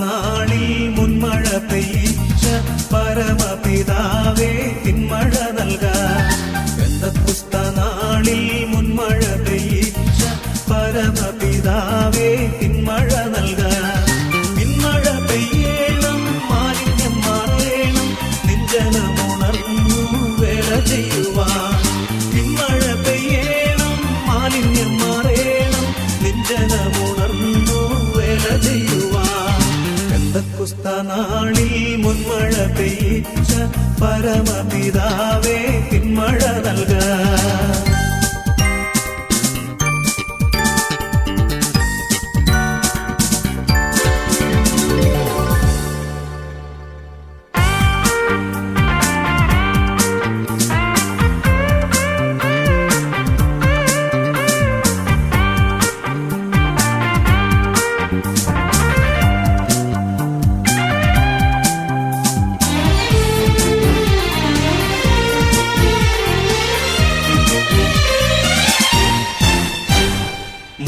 നാളിൽ മുൻമഴ പെയ്യിച്ച പരമപിതാവേ പിന്മഴ നൽകാൻ. പെന്തക്കോസ്ത നാളിൽ മുൻമഴ പെയ്യിച്ച പരമപിതാവേ പിന്മഴ നൽകാൻ. പിന്മഴ പെയ്യണം, മാലിന്യം മാറേണം, നിഞ്ജനമുണർന്നു വേല ചെയ്യുവാൻ. പിന്മഴ പെയ്യണം, മാലിന്യം മാറേണം, നിഞ്ജനമുണർന്നു വേല ചെയ്യുവാൻ. പെന്തക്കോസ്ത നാളിൽ മുൻമഴ പെയ്യിച്ച പരമപിതാവേ പിന്മഴ നൽകാൻ.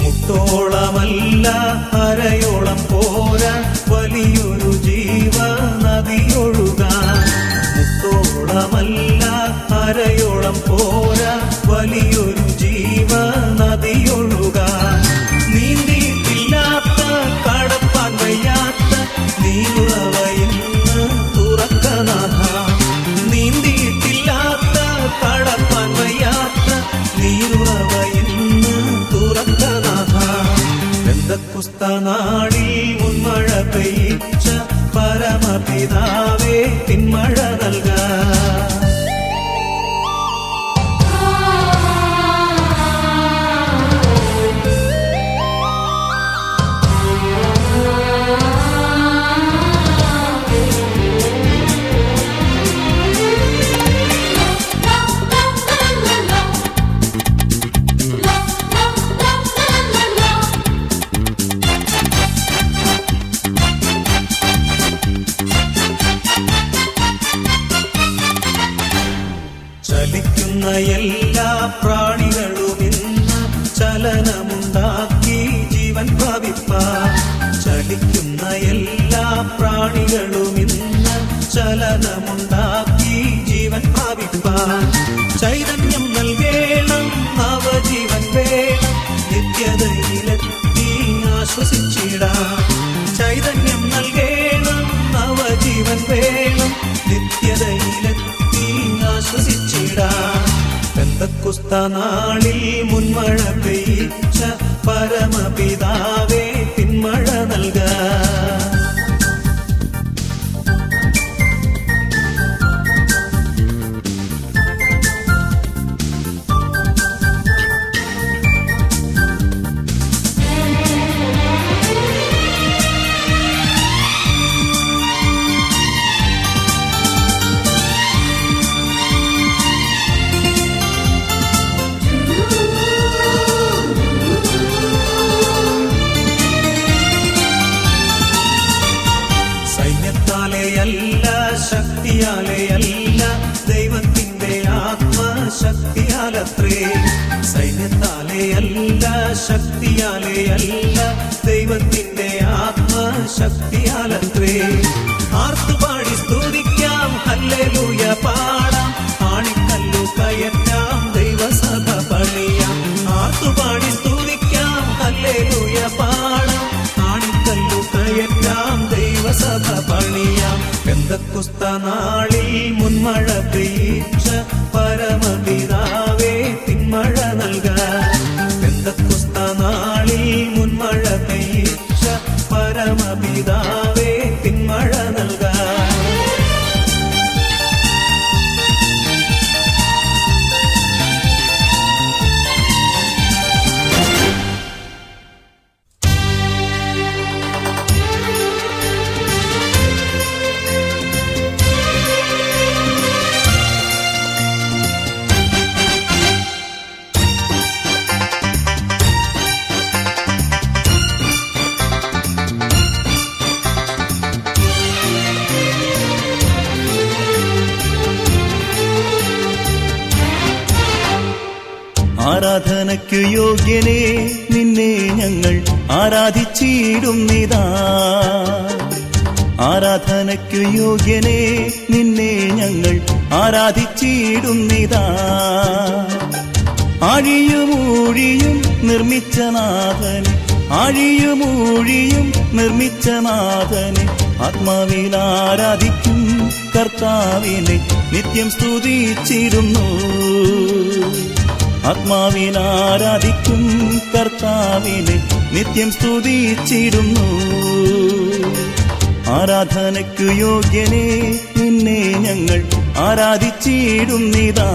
മുട്ടോളമല്ല അരയോളം പോരാ വലിയൊരു ജീവ നദിയൊഴുകാൻ. മുട്ടോളമല്ല അരയോളം പോരാ വലിയൊരു ജീവ നദിയൊഴുകാൻ. നീന്തിയിട്ടില്ലാത്ത കടപ്പാൻ വയ്യാത്ത നീരുറവയിന്ന് തുറക്കനാഥ. നീന്തിയിട്ടില്ലാത്ത കടപ്പാൻ വയ്യാത്ത നീരുറവയിന്ന് തുറക്കനാഥ. പെന്തക്കോസ്ത നാളിൽ മുൻമഴ പെയ്യിച്ച പരമപിതാവേ പിന്മഴ നൽകാൻ. ചലിക്കുന്ന എല്ലാ പ്രാണികളും ഇന്ന് ചലനമുണ്ടാക്കി ജീവൻ പ്രാപിപ്പാൻ. ചലിക്കുന്ന എല്ലാ പ്രാണികളും ഇന്ന് ചലനമുണ്ടാക്കി ജീവൻ പ്രാപിപ്പാൻ. ചൈതന്യം നൽകേണം, നവജീവൻ വേണം, നിത്യതയിലെത്തി ആശ്വസിച്ചിടാം. ചൈതന്യം നൽകേണം, നവജീവൻ വേണം, നിത്യതയിലെത്തി ആശ്വസിച്ചിടാം. പെന്തക്കോസ്ത നാളിൽ മുൻമഴ പെയ്യിച്ച പരമപിതാവേ പിന്മഴ നൽകാൻ. സൈന്യത്താലെയല്ല ശക്തിയാലെയല്ല ദൈവത്തിന്റെ ആത്മശക്തിയാലത്രേ. സൈന്യത്താലെയല്ല ശക്തിയാലെയല്ല ദൈവത്തിന്റെ ആത്മശക്തിയാലത്രേ. ആർത്തുപാടി സ്തുതിക്കാം, ഹല്ലേലൂയ പാടാം, ആണിക്കല്ലു കയറ്റാം, ദൈവസഭ പണിയാം. ആർത്തുപാടി സ്തുതിക്കാം, ഹല്ലേലൂയ പാടാം, ആണിക്കല്ലു കയറ്റാം, ദൈവസഭ പണിയാം. പെന്തക്കോസ്ത നാളിൽ മുൻമഴ പെയ്യിച്ച പരമപിതാവേ പിന്മഴ നൽകാൻ. പെന്തക്കോസ്ത നാളിൽ മുൻമഴ പെയ്യിച്ച പരമപിതാവേ പിന്മഴ നൽകാൻ. ആരാധനയ്ക്കു യോഗ്യനേ നിന്നെ ഞങ്ങൾ ആരാധിച്ചിടുന്നിതാ. ആരാധനയ്ക്കു യോഗ്യനെ നിന്നെ ഞങ്ങൾ ആരാധിച്ചിടുന്നിതാ. ആഴിയുമൂഴിയും നിർമ്മിച്ച നാഥനെ, ആഴിയുമൂഴിയും നിർമ്മിച്ച നാഥനെ, ആത്മാവിൽ ആരാധിക്കും കർത്താവിനെ നിത്യം സ്തുതിച്ചിടുന്നു. ആത്മാവിൽ ആരാധിക്കും കർത്താവിനെ നിത്യം സ്തുതിച്ചിടുന്നു. ആരാധനയ്ക്കു യോഗ്യനെ നിന്നെ ഞങ്ങൾ ആരാധിച്ചിടുന്നിതാ.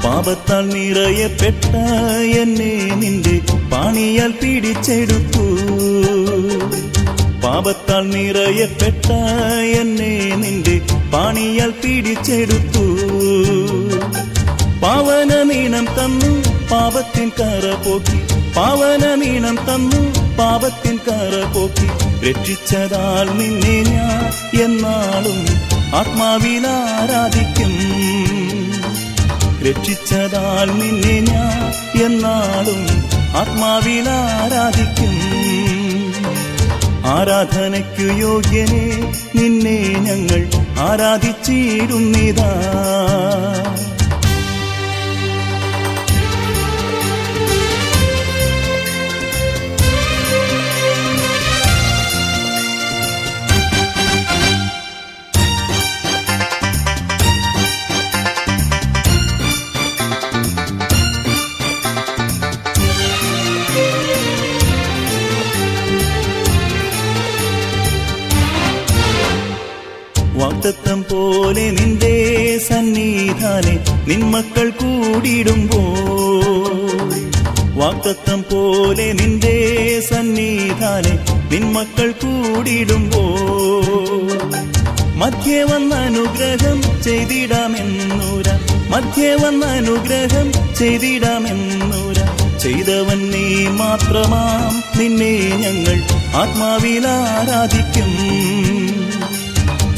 പാപത്താൽ നിറയപ്പെട്ട എന്നെ നിന്റെ പാണിയാൽ പിടിച്ചെടുത്തു. പാപത്താൽ നിറയപ്പെട്ട എന്നെ നിന്റെ പാണിയാൽ പിടിച്ചെടുത്തു. പാവനമീണം തന്നു പാപത്തിൻ കറ പോക്കി, പാവനമീണം തന്നു പാപത്തിൻ കറ പോക്കി. രക്ഷിച്ചതാൽ നിന്നെ ഞാൻ എന്നാളും ആത്മാവിൽ ആരാധിക്കും. രക്ഷിച്ചതാൽ നിന്നെ ഞാൻ എന്നാളും ആത്മാവിൽ ആരാധിക്കും. ആരാധനയ്ക്കു യോഗ്യനെ നിന്നെ ഞങ്ങൾ ആരാധിച്ചിടുന്നിതാ. വാഗ്ദത്തം പോലെ നിന്റെ സന്നിധാനെ നിന്മക്കൾ കൂടിടുമ്പോൾ, വാഗ്ദത്തം പോലെ നിന്റെ സന്നിധാനെ നിന്മക്കൾ കൂടിടുമ്പോൾ, മധ്യേ വന്ന അനുഗ്രഹം ചെയ്തിടാമെന്നൂര, മധ്യേ വന്ന അനുഗ്രഹം ചെയ്തിടാമെന്നൂര. ചെയ്തവൻ നീ മാത്രമാം നിന്നെ ഞങ്ങൾ ആത്മാവിൽ ആരാധിക്കും.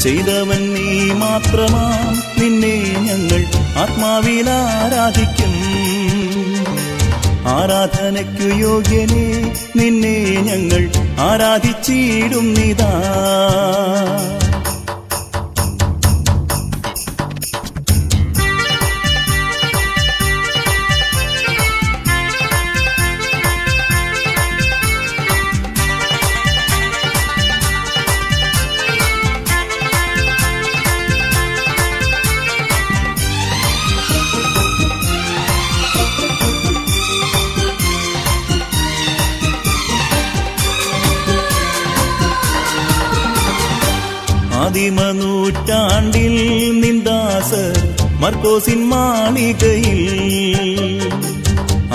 ചെയ്തവൻ നീ മാത്രമാം നിന്നെ ഞങ്ങൾ ആത്മാവിൽ ആരാധിക്കും. ആരാധനയ്ക്കു യോഗ്യനെ നിന്നെ ഞങ്ങൾ ആരാധിച്ചിടുന്നിതാ. ആദിമനൂറ്റാണ്ടിൽ നിന്ദാസർ മർക്കോസിൻ മാളികയിൽ,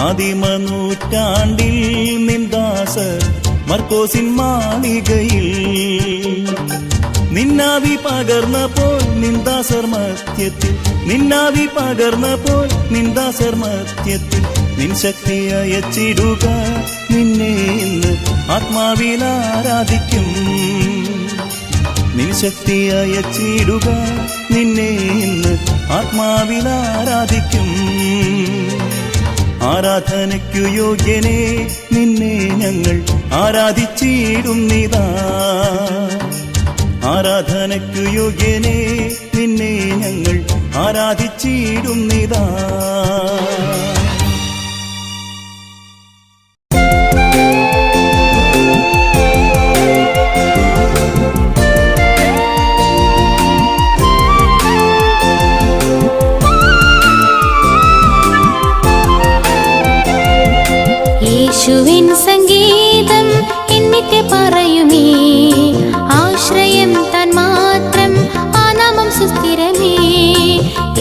ആദിമനൂറ്റാണ്ടിൽ നിന്ദാസർ മർക്കോസിൻ മാളികയിൽ, നിന്നാവി പകർന്നപ്പോൾ നിന്ദാസർ മധ്യത്തിൽ, നിന്നാവി പകർന്നപ്പോൾ നിന്ദാസർ മധ്യത്തിൽ. നിൻ ശക്തി അയച്ചിടുക നിന്നെ ഇന്ന് ആത്മാവിൽ ആരാധിക്കും. നിൻ ശക്തി അയച്ചിടുക നിന്നെ ഇന്ന് ആത്മാവിൽ ആരാധിക്കും. ആരാധനയ്ക്കു യോഗ്യനെ നിന്നെ ഞങ്ങൾ ആരാധിച്ചിടുന്നിതാ. ആരാധനയ്ക്കു യോഗ്യനെ നിന്നെ ഞങ്ങൾ ആരാധിച്ചിടുന്നിതാ. യേശുവിൻ സംഗീതം എന്നിട്ട് പറയുമേ, ആശ്രയം താൻ മാത്രം, ആ നാമം സുസ്ഥിരമേ.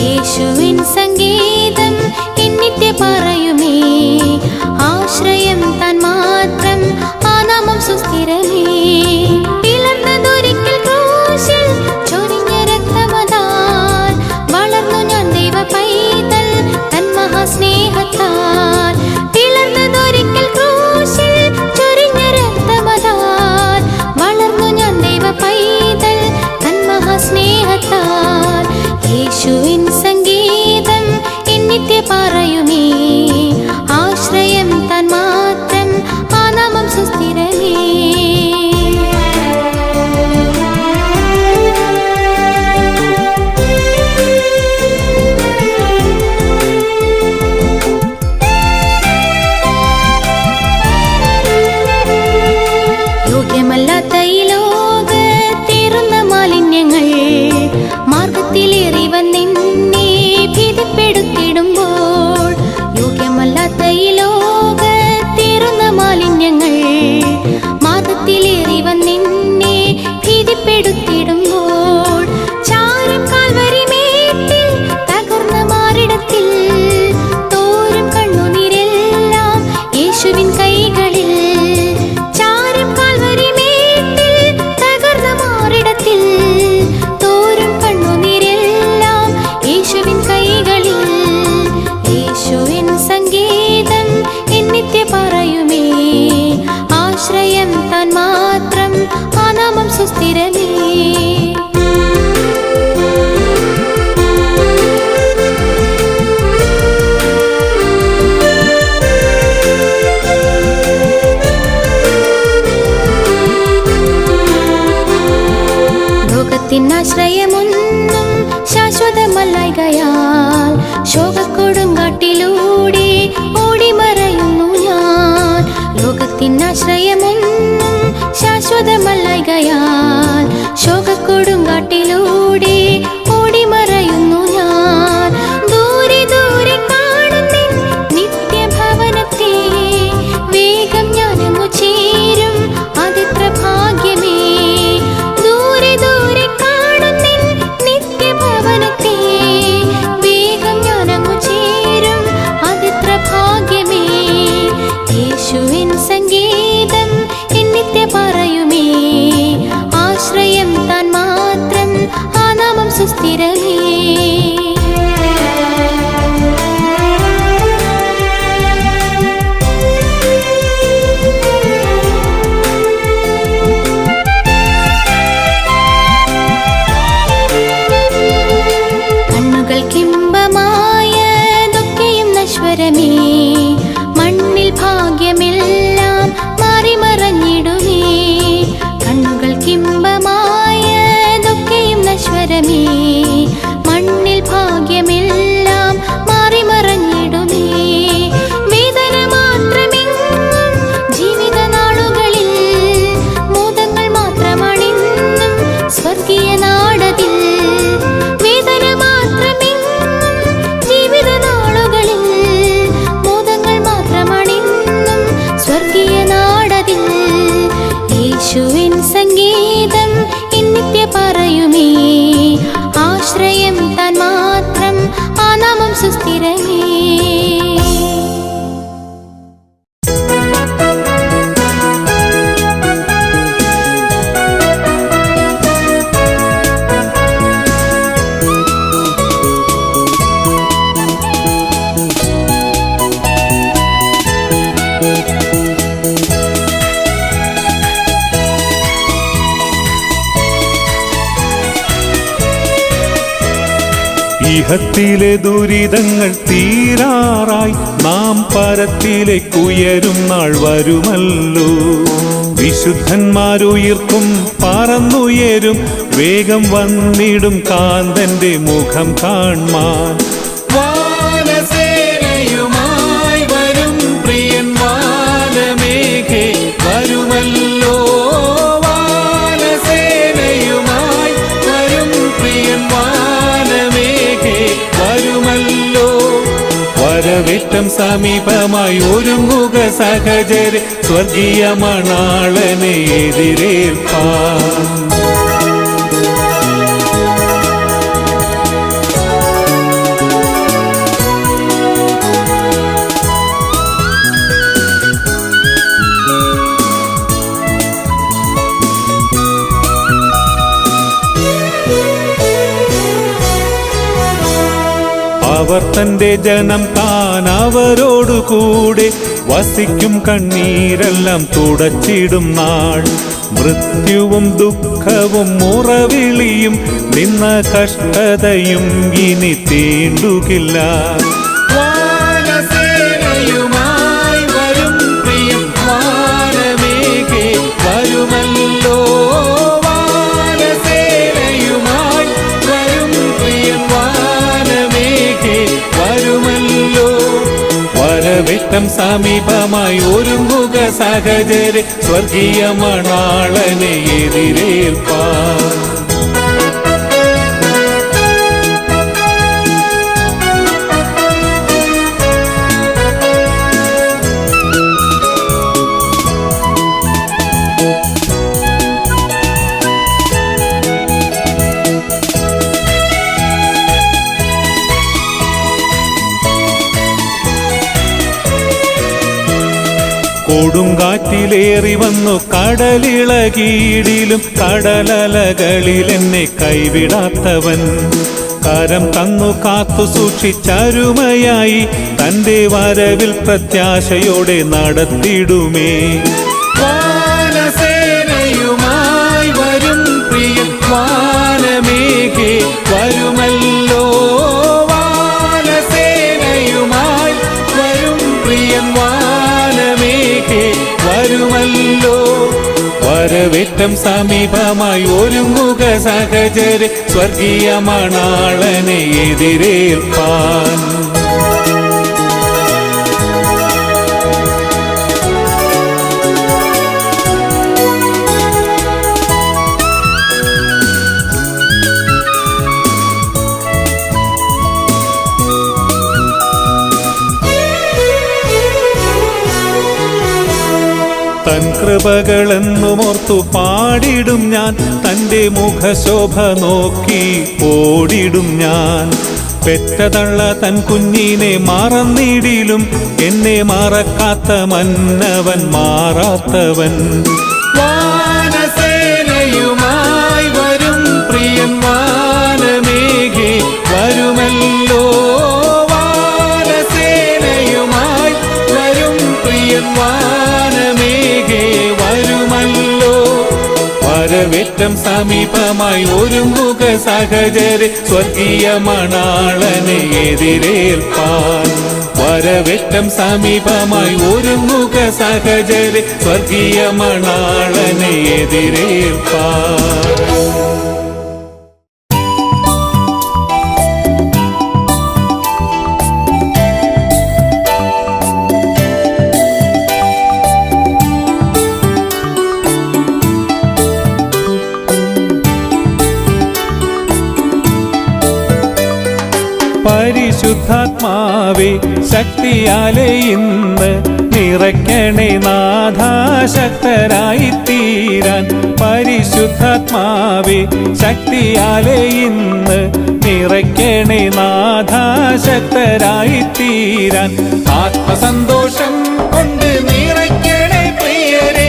യേശുവിൻ സംഗീതം എന്നിട്ട് പറയുമേ, ആശ്രയം താൻ മാത്രം, ആ നാമം സുസ്ഥിരമേ. ഇളർന്നതു സ്നേഹത്താൽ പിളർന്നതൊരിക്കൽ ക്രൂശിൽ ചൊരിഞ്ഞ രക്തമതാൽ വളർന്നു ഞാൻ ദൈവ പൈതൽ തൻ മഹാസ്നേഹത്താൽ. യേശുവിൻ സംഗീതം എന്നിത്യ പറയുമേ, ആശ്രയം താൻ മാത്രം, ആ നാമം സുസ്ഥിരമേ. യോഗ്യമല്ലാത്ത ഈ ലോകത്തേറുന്ന മാലിന്യങ്ങൾ മാർഗത്തിലേറി വന്നെന്നെ ഭീതിപ്പെടുത്തിടുമ്പോൾ, യോഗ്യമല്ലാത്ത ഈ ലോകത്തേറുന്ന മാലിന്യങ്ങൾ മാർഗത്തിലേറി വന്നെന്നെ ഭീതിപ്പെടുത്തിടുമ്പോൾ, ചാരം കാൽവരി മേട്ടിൽ തകർന്ന മാറിടത്തിൽ തോരും കണ്ണുനീരെല്ലാം യേശുവിൻ കൈകളിൽ. ചാരം കാൽവരി മേട്ടിൽ തകർന്ന മാറിടത്തിൽ തോരും കണ്ണുനീരെല്ലാം യേശുവിൻ കൈകളിൽ. യേശുവിൻ സംഗീതം എന്നിത്യ പറയുമേ, ആശ്രയം താൻ മാത്രം, ആ നാമം സുസ്ഥിരമേ. ലോകത്തിനാശ്രയമൊന്നും ശാശ്വതമല്ലായ്കയാൽ ശോകക്കൊടുങ്കാട്ടിലൂടെ ഓടിമറയുന്നു ഞാൻ. ലോകത്തിനാശ്രയമൊന്നും ശാശ്വതമല്ലായ്കയാൽ ശോകക്കൊടുങ്കാട്ടിലൂടെ ഓടിമറയുന്നു ഞാൻ. ദൂരെ ദൂരെ കാണുന്നിൻ നിത്യഭവനത്തെ വേഗം ഞാനങ്ങു ചേരും, അതിത്ര ഭാഗ്യമേ. ദൂരെ ദൂരെ കാണുന്നിൻ നിത്യഭവനത്തെ വേഗം ഞാനങ്ങു ചേരും, അതിത്ര ഭാഗ്യമേ. യേശുവിൻ സംഗീതം എന്നിത്യ പറയുമേ, ആശ്രയം താൻ മാത്രം, ആ നാമം സുസ്ഥിരമേ. കണ്ണുകൾക്കിമ്പമായതൊക്കെയും നശ്വരമേ, മണ്ണിൽ ഭാഗ്യമെല്ലാം മാറിമറഞ്ഞിടുമേ. കണ്ണുകൾക്കിമ്പമായതൊക്കെയും നശ്വരമേ, മണ്ണിൽ ഭാഗ്യമെല്ലാം മാറിമറഞ്ഞിടുമേ. വേദന മാത്രമെങ്ങും ജീവിതനാളുകളിൽ, മോദങ്ങൾ മാത്രമണിന്നും സ്വർഗീയ നാടതിൽ. വേദന മാത്രമെങ്ങും ജീവിതനാളുകളിൽ, മോദങ്ങൾ മാത്രമണിന്നും സ്വർഗീയ നാടതിൽ. യേശുവിൻ സംഗീതം എന്നിത്യ പറയുമേ, ആശ്രയം താൻ മാത്രം, ആ നാമം സുസ്ഥിരമേ. ഇഹത്തിലെ ദുരിതങ്ങൾ തീരാറായി നാം പരത്തിലേക്കുയരും നാൾ വരുമല്ലോ. വിശുദ്ധന്മാരുയർക്കും പറന്നുയരും, വേഗം വന്നിടും കാന്തന്റെ മുഖം കാൺമാൻ. വാനസേനയുമായി വരും പ്രിയൻ വാനമേഘേ വരുമല്ലോ. വാനസേനയുമായി വരും പ്രിയൻ വാനമേഘേ വരുമല്ലോ. വരവേറ്റം സമീപമായി ഒരുങ്ങുക സഹചരെ, സ്വർഗീയ മണാളനെ എതിരേൽപ്പാൻ. അവർ തന്റെ ജനം താൻ അവരോടു കൂടെ വസിക്കും, കണ്ണീരെല്ലാം തുടച്ചിടും നാൾ. മൃത്യുവും ദുഃഖവും മുറവിളിയും നിന്ന കഷ്ടതയും ഇനി തീണ്ടുകില്ല. വാനസേനയുമായി വരും പ്രിയൻ വാനമേഘേ വരുമല്ലോ. വാനസേനയുമായി വരും പ്രിയൻ വാനമേഘേ വരുമല്ലോ. വരവേറ്റം സമീപമായി ഒരുങ്ങുക സഹചരെ, സ്വർഗീയ മണാളനെ എതിരേൽപ്പാൻ. കൊടുങ്കാറ്റിലേറി വന്നു കടലിളകീടിലും കടലലകളിൽ എന്നെ കൈവിടാത്തവൻ. കരം തന്നു കാത്തു സൂക്ഷിച്ചരുമയായി തന്റെ വരവിൽ പ്രത്യാശയോടെ നടത്തിടുമേ. വാനസേനയുമായി വരും പ്രിയൻ വാനമേഘേ വരുമല്ലോ. വാനസേനയുമായി വരും പ്രിയൻ വാനമേഘേ വരുമല്ലോ. വരവേറ്റം സമീപമായി ഒരുങ്ങുക സഹചരെ, സ്വർഗീയ മണാളനെ എതിരേൽപ്പാൻ. തൻ കൃപകളെന്നുമോർത്തു പാടിടും ഞാൻ, തൻ്റെ മുഖശോഭ നോക്കി ഓടിടും ഞാൻ. പെറ്റതള്ള തൻ കുഞ്ഞിനെ മറന്നിടിലും എന്നെ മറക്കാത്ത മന്നവൻ മാറാത്തവൻ. വാനസേനയുമായി വരും പ്രിയൻ വാനമേഘേ വരുമല്ലോ. വാനസേനയുമായി വരും പ്രിയൻ വാനമേഘേ വരുമല്ലോ. വരവേറ്റം സമീപമായി ഒരുങ്ങുക സഹചരെ, സ്വർഗീയ മണാളനെ എതിരേൽപ്പാൻ. വരവേറ്റം സമീപമായി ഒരുങ്ങുക സഹചരെ, സ്വർഗീയ മണാളനെ എതിരേൽപ്പാൻ. പരിശുദ്ധാത്മാവേ ശക്തിയാലെ ഇന്ന് നിറയ്ക്കണേ നാഥാ ശക്തരായി തീരാൻ. പരിശുദ്ധാത്മാവേ ശക്തിയാലെ ഇന്ന് നിറയ്ക്കണേ നാഥാ ശക്തരായി തീരാൻ. ആത്മസന്തോഷം കൊണ്ട് നിറയ്ക്കണേ പ്രിയരെ,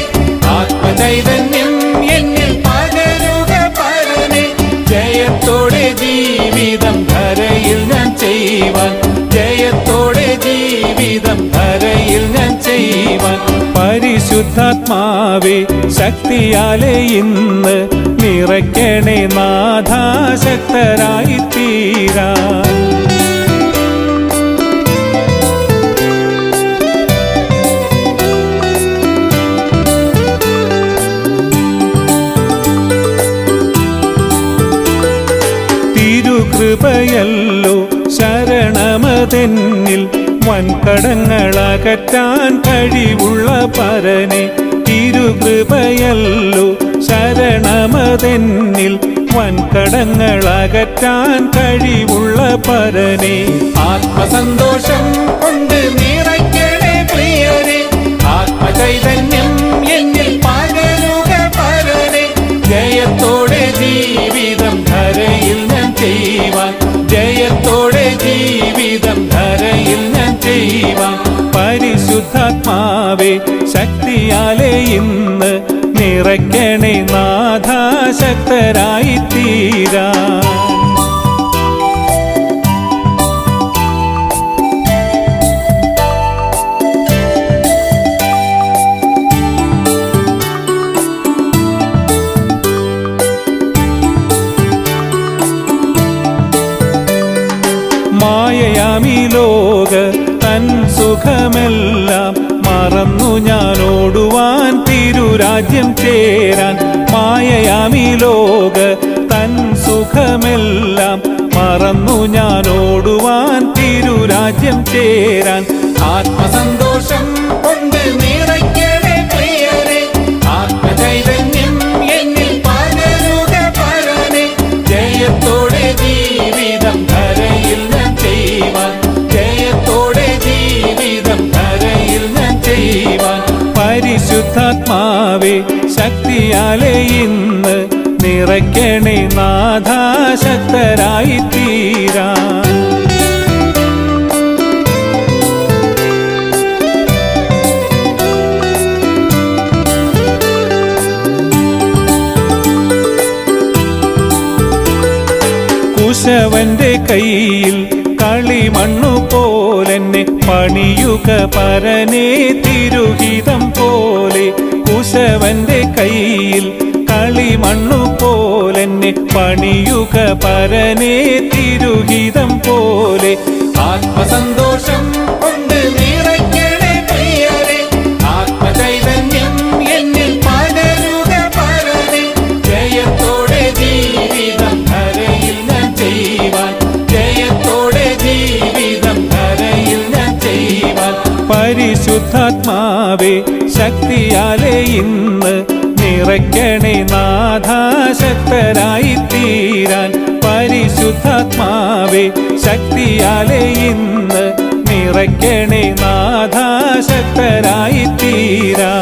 ആത്മചൈതന്യം എന്നിൽ പകരുക പരനെ. ജയത്തോടെ ജീവിതം ധരയിൽ ഞാൻ ചെയ്യുവാൻ, ജയത്തോടെ ജീവിതം ധരയിൽ ഞാൻ ചെയ്യുവാൻ. പരിശുദ്ധാത്മാവേ ശക്തിയാലെ ഇന്ന് നിറയ്ക്കണേ നാഥാ ശക്തരായി തീരാൻ. തിരുകൃപയല്ലോ ശരണമതെന്നിൽ, വൻകടങ്ങളകറ്റാൻ കഴിവുള്ള പരനെ. തിരുകൃപയല്ലോ ശരണമതെന്നിൽ, വൻകടങ്ങളകറ്റാൻ കഴിവുള്ള പരനെ. ആത്മസന്തോഷം കൊണ്ട് നിറയ്ക്കണേ പ്രിയരെ, ആത്മചൈതന്യം എന്നിൽ പകരുക പരനെ. ജയത്തോടെ ജീവിതം ധരയിൽ ഞാൻ ചെയ്യുവാൻ, ജയത്തോടെ ജീവിതം ധരയിൽ ഞാൻ ചെയ്യുവാൻ. പരിശുദ്ധാത്മാവേ ശക്തിയാലെ ഇന്ന് നിറയ്ക്കണേ നാഥാ ശക്തരായി തീരാൻ. സുഖമെല്ലാം മറന്നു ഞാനോടുവാൻ തിരുരാജ്യം ചേരാൻ മായയാമീ ലോക തൻ സുഖമെല്ലാം മറന്നു ഞാനോടുവാൻ തിരുരാജ്യം ചേരാൻ ആത്മസന്തോഷം കൊണ്ട് നിറയ്ക്കണേ പ്രിയരെ ആത്മചൈതന്യം എന്നിൽ പകരുക പരനെ ജയത്തോടെ ജീവിതം ധരയിൽ ഞാൻ ചെയ്യുവാൻ ജയത്തോടെ ജീവിതം ധരയിൽ ഞാൻ ചെയ്യുവാൻ പരിശുദ്ധാത്മാവേ ശക്തിയാലെ ഇന്ന് നിറയ്ക്കണേ നാഥാ ശക്തരായി തീരാൻ കുശവന്റെ കയ്യിൽ കളിമണ്ണു പോലെന്നെ പണിയുക പരനെ തിരുഹിതം പോലെ കുശവന്റെ കയ്യിൽ കളിമണ്ണു പോലെന്നെ പണിയുക പരനെ തിരുഹിതം പോലെ ആത്മസന്തോഷം കൊണ്ട് നിറയ്ക്കണേ പ്രിയരെ ആത്മചൈതന്യം എന്നിൽ പകരുക പരനെ ജയത്തോടെ ജീവിതം ധരയിൽ ഞാൻ ചെയ്യുവാൻ ജയത്തോടെ ജീവിതം ധരയിൽ ഞാൻ ചെയ്യുവാൻ പരിശുദ്ധാത്മാവേ ശക്തിയാലെ ഇന്ന് നിറയ്ക്കണേ നാഥാ ശക്തരായി തീരാൻ പരിശുദ്ധാത്മാവേ ശക്തിയാലെ ഇന്ന് നിറയ്ക്കണേ നാഥാ ശക്തരായി തീരാൻ